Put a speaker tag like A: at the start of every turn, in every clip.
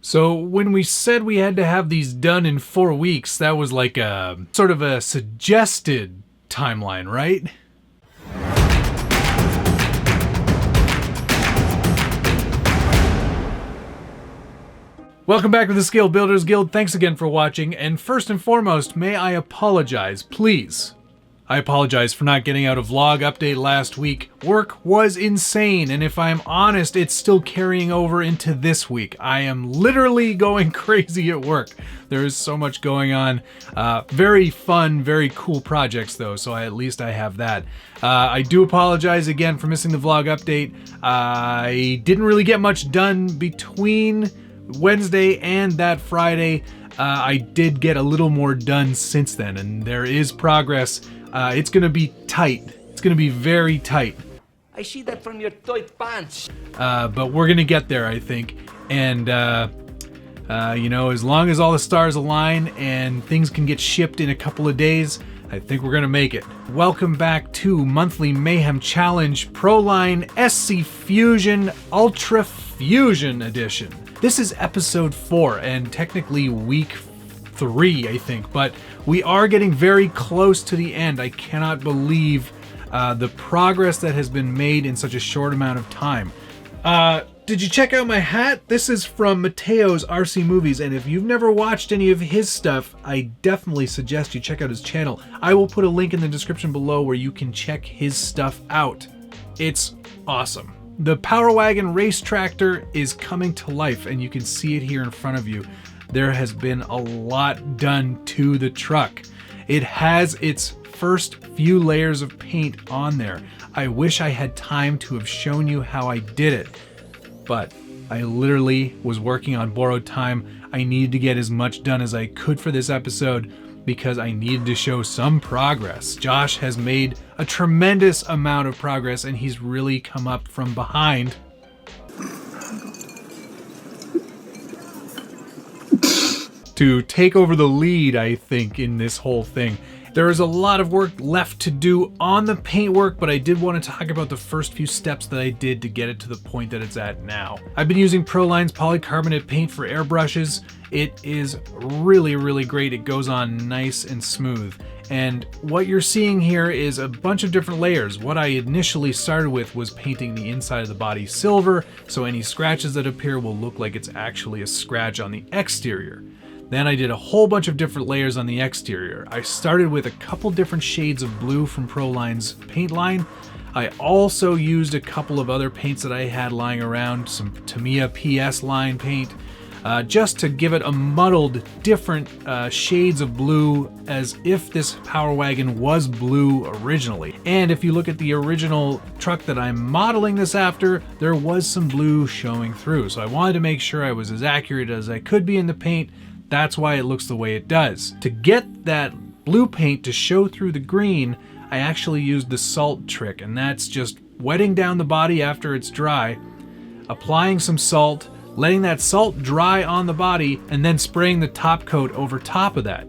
A: So when we said we had to have these done in 4 weeks, that was like a sort of a suggested timeline, right? Welcome back to the Scale Builders Guild. Thanks again for watching, and first and foremost, may I apologize, please. I apologize for not getting out a vlog update last week. Work was insane, and if I'm honest, it's still carrying over into this week. I am literally going crazy at work. There is so much going on. Very fun, very cool projects though, so at least I have that. I do apologize again for missing the vlog update. I didn't really get much done between Wednesday and that Friday. I did get a little more done since then, and there is progress. It's gonna be tight. It's gonna be very tight.
B: I see that from your tight pants.
A: But we're gonna get there, I think. And, you know, as long as all the stars align and things can get shipped in a couple of days, I think we're gonna make it. Welcome back to Monthly Mayhem Challenge ProLine SC Fusion Ultra Fusion Edition. This is episode 4 and technically week 3, I think, but we are getting very close to the end. I cannot believe the progress that has been made in such a short amount of time. Did you check out my hat? This is from Mateo's RC Movies, and if you've never watched any of his stuff, I definitely suggest you check out his channel. I will put a link in the description below where you can check his stuff out. It's awesome. The Power Wagon race tractor is coming to life, and you can see it here in front of you. There has been a lot done to the truck. It has its first few layers of paint on there. I wish I had time to have shown you how I did it, but I literally was working on borrowed time. I needed to get as much done as I could for this episode because I needed to show some progress. Josh has made a tremendous amount of progress, and he's really come up from behind to take over the lead, I think, in this whole thing. There is a lot of work left to do on the paintwork, but I did want to talk about the first few steps that I did to get it to the point that it's at now. I've been using ProLine's polycarbonate paint for airbrushes. It is really, really great. It goes on nice and smooth. And what you're seeing here is a bunch of different layers. What I initially started with was painting the inside of the body silver, so any scratches that appear will look like it's actually a scratch on the exterior. Then I did a whole bunch of different layers on the exterior. I started with a couple different shades of blue from ProLine's paint line. I also used a couple of other paints that I had lying around, some Tamiya PS line paint, just to give it a muddled, different shades of blue, as if this Power Wagon was blue originally. And if you look at the original truck that I'm modeling this after, there was some blue showing through. So I wanted to make sure I was as accurate as I could be in the paint. That's why it looks the way it does. To get that blue paint to show through the green, I actually used the salt trick, and that's just wetting down the body after it's dry, applying some salt, letting that salt dry on the body, and then spraying the top coat over top of that.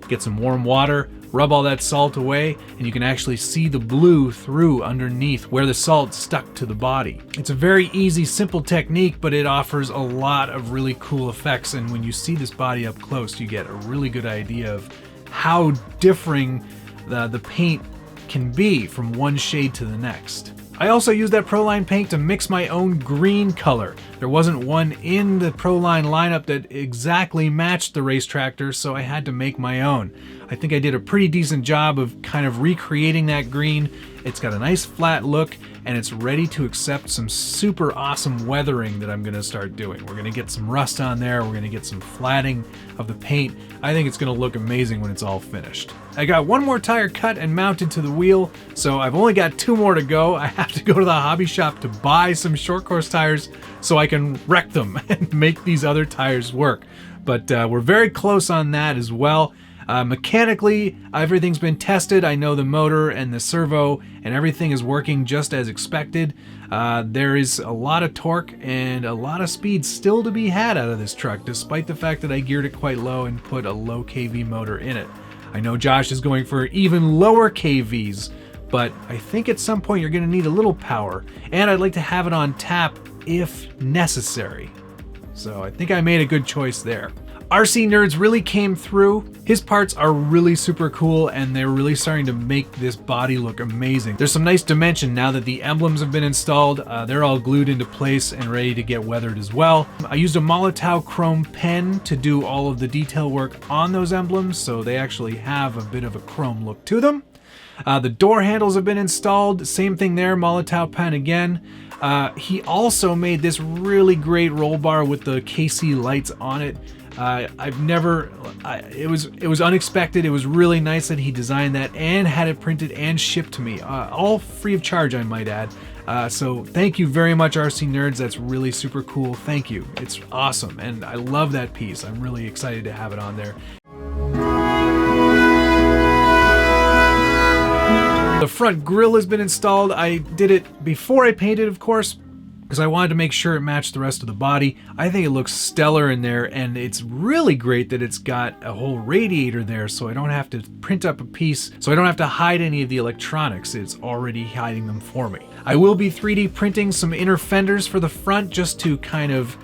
A: Get some warm water, rub all that salt away, and you can actually see the blue through underneath where the salt stuck to the body. It's a very easy, simple technique, but it offers a lot of really cool effects, and when you see this body up close, you get a really good idea of how differing the paint can be from one shade to the next. I also used that ProLine paint to mix my own green color. There wasn't one in the ProLine lineup that exactly matched the race tractor, so I had to make my own. I think I did a pretty decent job of kind of recreating that green. It's got a nice flat look, and it's ready to accept some super awesome weathering that I'm gonna start doing. We're gonna get some rust on there, we're gonna get some flatting of the paint. I think it's gonna look amazing when it's all finished. I got one more tire cut and mounted to the wheel, so I've only got 2 more to go. I have to go to the hobby shop to buy some short course tires so I can wreck them and make these other tires work. But we're very close on that as well. Mechanically, everything's been tested. I know the motor and the servo and everything is working just as expected. There is a lot of torque and a lot of speed still to be had out of this truck, despite the fact that I geared it quite low and put a low KV motor in it. I know Josh is going for even lower KVs, but I think at some point you're going to need a little power, and I'd like to have it on tap if necessary. So I think I made a good choice there. RCNerds really came through. His parts are really super cool and they're really starting to make this body look amazing. There's some nice dimension now that the emblems have been installed. They're all glued into place and ready to get weathered as well. I used a Molotow chrome pen to do all of the detail work on those emblems, so they actually have a bit of a chrome look to them. The door handles have been installed. Same thing there, Molotow pen again. He also made this really great roll bar with the KC lights on it. It was unexpected. It was really nice that he designed that and had it printed and shipped to me, all free of charge, I might add. So thank you very much, RCNerds. That's really super cool. Thank you. It's awesome, and I love that piece. I'm really excited to have it on there. The front grille has been installed. I did it before I painted, of course, because I wanted to make sure it matched the rest of the body. I think it looks stellar in there, and it's really great that it's got a whole radiator there, so I don't have to print up a piece, so I don't have to hide any of the electronics. It's already hiding them for me. I will be 3D printing some inner fenders for the front just to kind of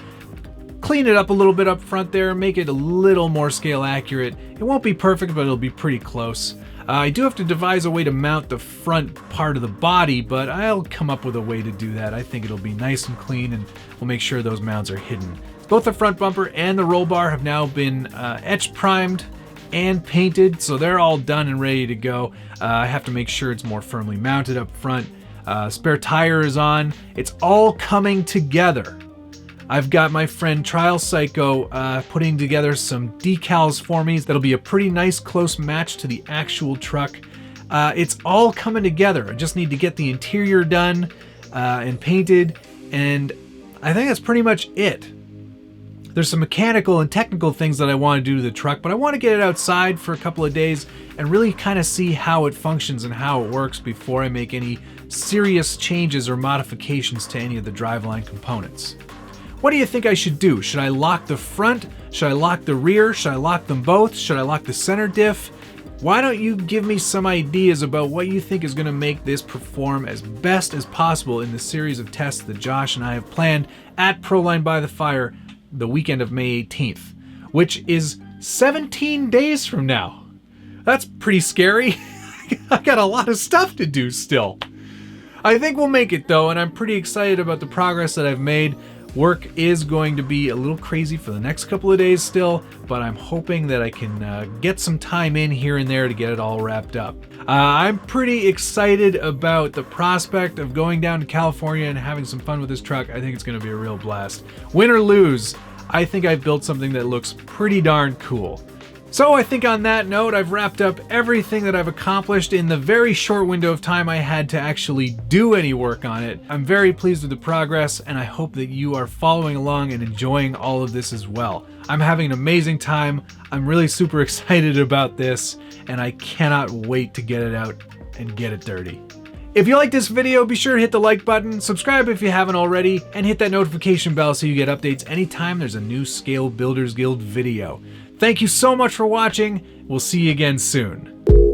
A: clean it up a little bit up front there, make it a little more scale accurate. It won't be perfect, but it'll be pretty close. I do have to devise a way to mount the front part of the body, but I'll come up with a way to do that. I think it'll be nice and clean, and we'll make sure those mounts are hidden. Both the front bumper and the roll bar have now been etched, primed, and painted, so they're all done and ready to go. I have to make sure it's more firmly mounted up front. Spare tire is on. It's all coming together. I've got my friend Trial Psycho putting together some decals for me. That'll be a pretty nice close match to the actual truck. It's all coming together. I just need to get the interior done and painted, and I think that's pretty much it. There's some mechanical and technical things that I want to do to the truck, but I want to get it outside for a couple of days and really kind of see how it functions and how it works before I make any serious changes or modifications to any of the driveline components. What do you think I should do? Should I lock the front? Should I lock the rear? Should I lock them both? Should I lock the center diff? Why don't you give me some ideas about what you think is going to make this perform as best as possible in the series of tests that Josh and I have planned at ProLine by the Fire the weekend of May 18th, which is 17 days from now. That's pretty scary. I got a lot of stuff to do still. I think we'll make it though, and I'm pretty excited about the progress that I've made. Work is going to be a little crazy for the next couple of days still, but I'm hoping that I can get some time in here and there to get it all wrapped up. I'm pretty excited about the prospect of going down to California and having some fun with this truck. I think it's going to be a real blast. Win or lose, I think I've built something that looks pretty darn cool. So I think on that note, I've wrapped up everything that I've accomplished in the very short window of time I had to actually do any work on it. I'm very pleased with the progress, and I hope that you are following along and enjoying all of this as well. I'm having an amazing time. I'm really super excited about this, and I cannot wait to get it out and get it dirty. If you like this video, be sure to hit the like button, subscribe if you haven't already, and hit that notification bell so you get updates anytime there's a new Scale Builders Guild video. Thank you so much for watching. We'll see you again soon.